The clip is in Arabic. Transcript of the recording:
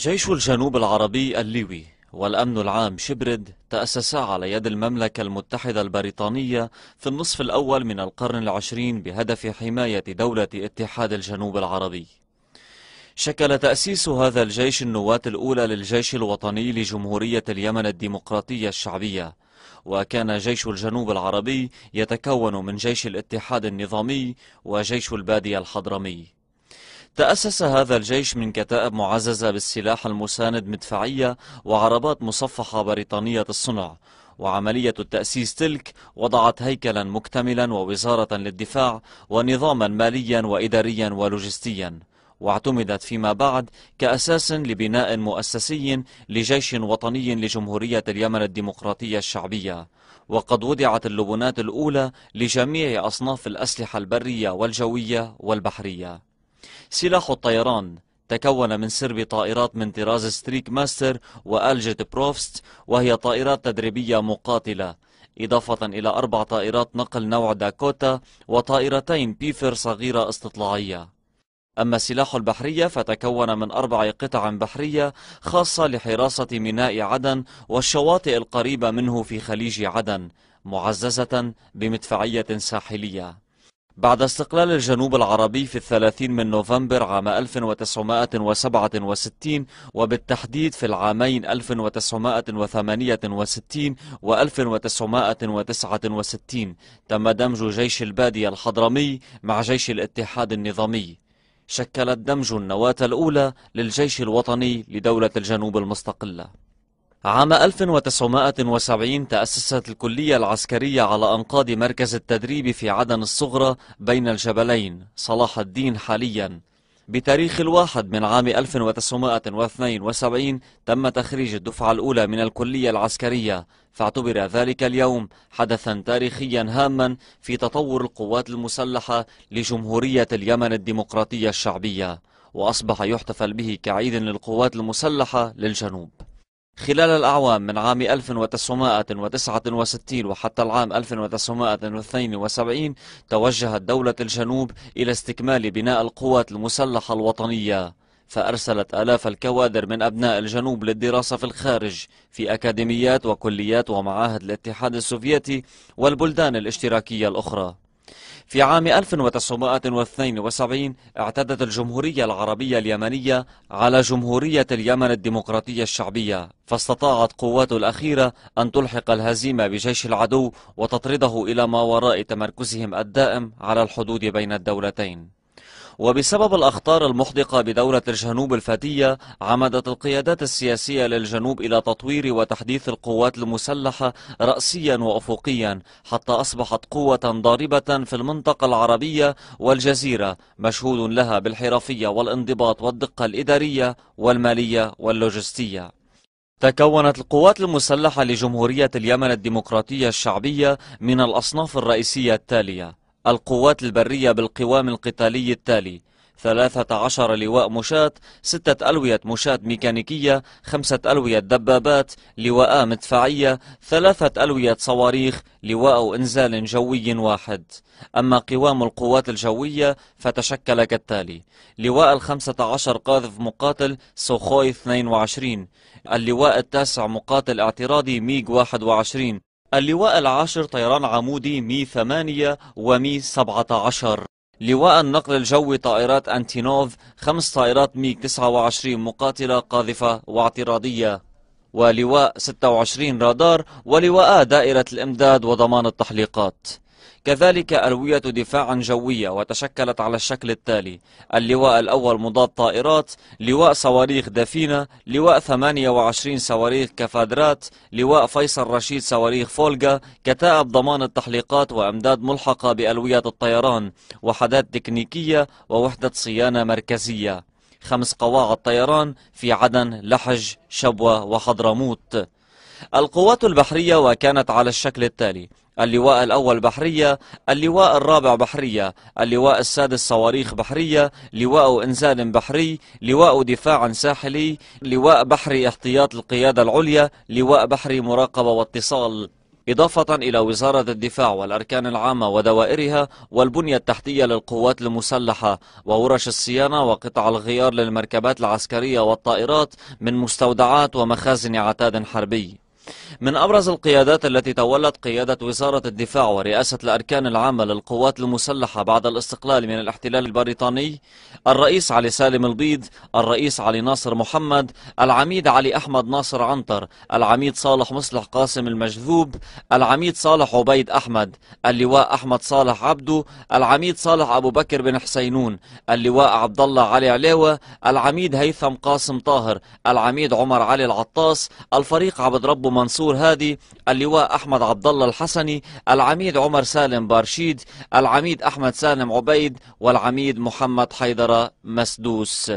جيش الجنوب العربي الليبي والأمن العام شبرد تأسسا على يد المملكة المتحدة البريطانية في النصف الأول من القرن العشرين بهدف حماية دولة اتحاد الجنوب العربي. شكل تأسيس هذا الجيش النواة الأولى للجيش الوطني لجمهورية اليمن الديمقراطية الشعبية، وكان جيش الجنوب العربي يتكون من جيش الاتحاد النظامي وجيش البادية الحضرمي. تأسس هذا الجيش من كتائب معززة بالسلاح المساند مدفعية وعربات مصفحة بريطانية الصنع، وعملية التأسيس تلك وضعت هيكلا مكتملا ووزارة للدفاع ونظاما ماليا وإداريا ولوجستيا، واعتمدت فيما بعد كأساس لبناء مؤسسي لجيش وطني لجمهورية اليمن الديمقراطية الشعبية. وقد وضعت اللبنات الأولى لجميع أصناف الأسلحة البرية والجوية والبحرية. سلاح الطيران تكون من سرب طائرات من طراز ستريك ماستر وألجت بروفست، وهي طائرات تدريبية مقاتلة، إضافة إلى 4 طائرات نقل نوع داكوتا وطائرتين بيفر صغيرة استطلاعية. أما السلاح البحرية فتكون من 4 قطع بحرية خاصة لحراسة ميناء عدن والشواطئ القريبة منه في خليج عدن، معززة بمدفعية ساحلية. بعد استقلال الجنوب العربي في 30 من نوفمبر عام 1967، وبالتحديد في العامين 1968 و 1969، تم دمج جيش البادية الحضرمي مع جيش الاتحاد النظامي. شكل الدمج النواة الأولى للجيش الوطني لدولة الجنوب المستقلة. عام 1970 تأسست الكلية العسكرية على أنقاض مركز التدريب في عدن الصغرى بين الجبلين صلاح الدين حاليا. بتاريخ 1 من عام 1972 تم تخريج الدفعة الأولى من الكلية العسكرية، فاعتبر ذلك اليوم حدثا تاريخيا هاما في تطور القوات المسلحة لجمهورية اليمن الديمقراطية الشعبية، وأصبح يحتفل به كعيد للقوات المسلحة للجنوب. خلال الأعوام من عام 1969 وحتى العام 1972 توجهت دولة الجنوب إلى استكمال بناء القوات المسلحة الوطنية، فأرسلت آلاف الكوادر من أبناء الجنوب للدراسة في الخارج في أكاديميات وكليات ومعاهد الاتحاد السوفيتي والبلدان الاشتراكية الأخرى. في عام 1972 اعتدت الجمهورية العربية اليمنية على جمهورية اليمن الديمقراطية الشعبية، فاستطاعت قواته الأخيرة أن تلحق الهزيمة بجيش العدو وتطرده إلى ما وراء تمركزهم الدائم على الحدود بين الدولتين. وبسبب الأخطار المحدقة بدولة الجنوب الفتية، عمدت القيادات السياسية للجنوب إلى تطوير وتحديث القوات المسلحة رأسيا وأفقيا، حتى أصبحت قوة ضاربة في المنطقة العربية والجزيرة، مشهود لها بالحرفية والانضباط والدقة الإدارية والمالية واللوجستية. تكونت القوات المسلحة لجمهورية اليمن الديمقراطية الشعبية من الأصناف الرئيسية التالية: القوات البرية بالقوام القتالي التالي: 13 لواء مشاة، 6 ألوية مشاة ميكانيكية، 5 ألوية دبابات، لواء مدفعية، 3 ألوية صواريخ، لواء إنزال جوي واحد. أما قوام القوات الجوية فتشكل كالتالي: لواء 15 قاذف مقاتل سوخوي 22، اللواء 9 مقاتل اعتراضي ميج 21، اللواء 10 طيران عمودي مي 8 ومي 17، لواء النقل الجوي طائرات أنتينوف 5 طائرات ميج 29 مقاتلة قاذفة واعتراضية، ولواء 26 رادار، ولواء دائرة الإمداد وضمان التحليقات. كذلك ألوية دفاع جوية، وتشكلت على الشكل التالي: اللواء الأول مضاد طائرات، لواء صواريخ دفينة، لواء 28 صواريخ كفادرات، لواء فيصل رشيد صواريخ فولجا، كتائب ضمان التحليقات وأمداد ملحقة بألوية الطيران، وحدات تكنيكية ووحدة صيانة مركزية. 5 قواعد طيران في عدن، لحج، شبوة وحضرموت. القوات البحرية وكانت على الشكل التالي: اللواء الأول بحرية، اللواء الرابع بحرية، اللواء السادس صواريخ بحرية، لواء إنزال بحري، لواء دفاع ساحلي، لواء بحري احتياط القيادة العليا، لواء بحري مراقبة واتصال. إضافة إلى وزارة الدفاع والأركان العامة ودوائرها والبنية التحتية للقوات المسلحة وورش الصيانة وقطع الغيار للمركبات العسكرية والطائرات من مستودعات ومخازن عتاد حربي. من أبرز القيادات التي تولت قيادة وزارة الدفاع ورئاسة الأركان العامة للقوات المسلحة بعد الاستقلال من الاحتلال البريطاني الرئيس علي سالم البيض، الرئيس علي ناصر محمد، العميد علي أحمد ناصر عنتر، العميد صالح مصلح قاسم المجذوب، العميد صالح عبيد أحمد، اللواء أحمد صالح عبدو، العميد صالح أبو بكر بن حسينون، اللواء عبد الله علي علاوة، العميد هيثم قاسم طاهر، العميد عمر علي العطاس، الفريق عبد ربه منصور هادي، اللواء أحمد عبد الله الحسني، العميد عمر سالم بارشيد، العميد أحمد سالم عبيد، والعميد محمد حيدر مسدوس.